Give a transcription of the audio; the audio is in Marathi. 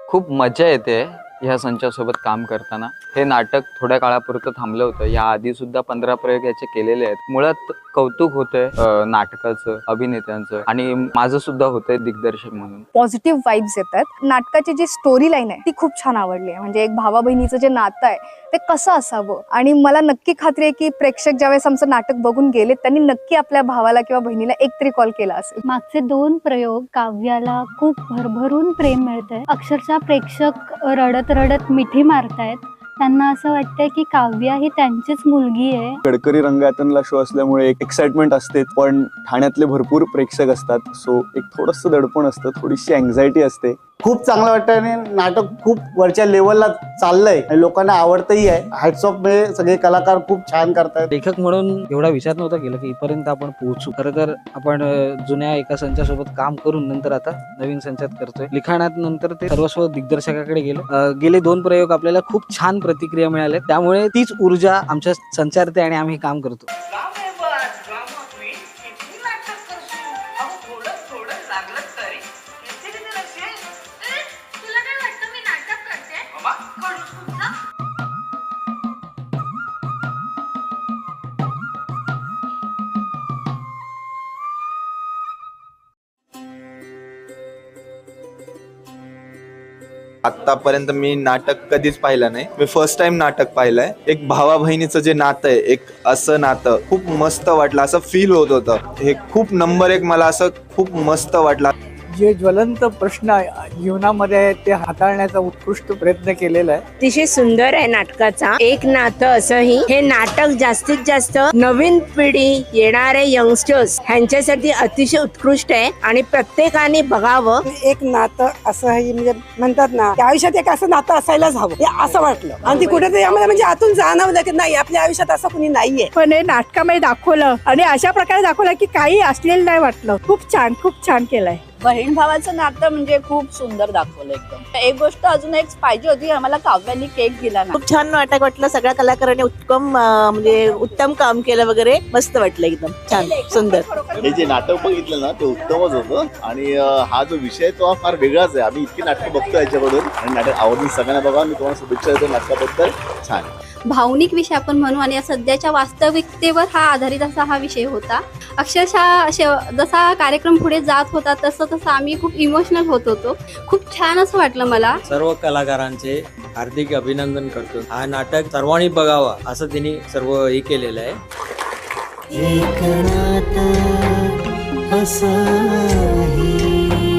खूप मजा येते ह्या संचासोबत काम करताना. हे नाटक थोड्या काळापुरतं थांबलं होतं. या आधी सुद्धा 15 प्रयोग याचे केलेले आहेत. मुळात कौतुक होतंय नाटकाचं, अभिनेत्यांचं आणि माझं सुद्धा होतंय दिग्दर्शक म्हणून. पॉझिटिव्ह वाईब्स येतात. नाटकाची जी स्टोरी लाईन आहे ती खूप छान आवडली आहे. म्हणजे एक भावा बहिणीचं जे नातं आहे ते कसं असावं आणि मला नक्की खात्री आहे की प्रेक्षक ज्यावेळेस आमचं नाटक बघून गेले त्यांनी नक्की आपल्या भावाला किंवा बहिणीला एक तरी कॉल केला असेल. मागचे 2 प्रयोग काव्याला खूप भरभरून प्रेम मिळतंय. अक्षरशः प्रेक्षक रडत रडत मिठी मारतायत. त्यांना असं वाटतंय की काव्या ही त्यांचीच मुलगी आहे. गडकरी रंगायतनला शो असल्यामुळे एक एक्साइटमेंट असते, पण ठाण्यातले भरपूर प्रेक्षक असतात, सो एक थोडंसं दडपण असतं, थोडीशी अँझायटी असते. खूप चांगलं वाटतं आणि नाटक खूप वरच्या लेवलला चाललंय आणि लोकांना आवडतही आहे. हॅट्स ऑफ, म्हणजे सगळे कलाकार खूप छान करतायत. लेखक म्हणून एवढा विचार नव्हता केला की इथपर्यंत आपण पोहोचू. खरं तर आपण जुन्या एका संचासोबत काम करून नंतर आता नवीन संचात करतोय. लिखाणात नंतर ते सर्वस्व दिग्दर्शकाकडे गेलं. गेले 2 प्रयोग आपल्याला खूप छान प्रतिक्रिया मिळाल्या, त्यामुळे तीच ऊर्जा आमच्या संचारते आणि आम्ही काम करतो. आतापर्यंत मी नाटक कधीच पाहिलं नाही. मी फर्स्ट टाइम नाटक पाहिलंय. एक भावा बहिणीचं जे नातं आहे, एक असं नातं खूप मस्त वाटलं, असं फील होत होतं. हे खूप नंबर 1 मला असं खूप मस्त वाटलं. जे ज्वलंत प्रश्न जीवनामध्ये आहेत ते हाताळण्याचा उत्कृष्ट प्रयत्न केलेला आहे. अतिशय सुंदर आहे नाटकाचा एक नातं. असंही हे नाटक जास्तीत जास्त नवीन पिढी, येणारे यंगस्टर्स ह्यांच्यासाठी अतिशय उत्कृष्ट आहे आणि प्रत्येकाने बघावं. एक नातं असं आहे, म्हणजे म्हणतात ना की आयुष्यात एक असं नातं असायलाच हवं, हे असं वाटलं आणि ती कुठेतरी आम्हाला म्हणजे आतून जाणवलं की नाही, आपल्या आयुष्यात असं कुणी नाहीये. पण हे नाटकामध्ये दाखवलं आणि अशा प्रकारे दाखवलं की काही असलेलं नाही वाटलं. खूप छान केलंय. बहीण भावाचं नातं म्हणजे खूप सुंदर दाखवलं एकदम. एक गोष्ट अजून एक पाहिजे होती, आम्हाला काव्यानी केक दिला ना. खूप छान नाटक वाटलं. सगळ्या कलाकारांनी म्हणजे उत्तम काम केलं वगैरे. मस्त वाटलं, एकदम छान सुंदर. हे जे नाटक बघितलं ना ते उत्तमच होतं आणि हा जो विषय तो फार वेगळाच आहे. आम्ही इतकी नाटकं बघतो याच्याकडून आणि नाटक आवडून सगळ्यांना बघा. मी तुम्हाला शुभेच्छा देतो नाटकाबद्दल. छान भावनिक विषय आपण म्हणू आणि सध्याच्या वास्तविकतेवर हा आधारित असा हा विषय होता. अक्षरशः जसा कार्यक्रम पुढे जात होता तसं आम्ही खूप इमोशनल होत होतो. खूप छान असं वाटलं मला. सर्व कलाकारांचे हार्दिक अभिनंदन करतो. हा नाटक सर्वांनी बघावा असं त्यांनी सर्व हे केलेलं आहे.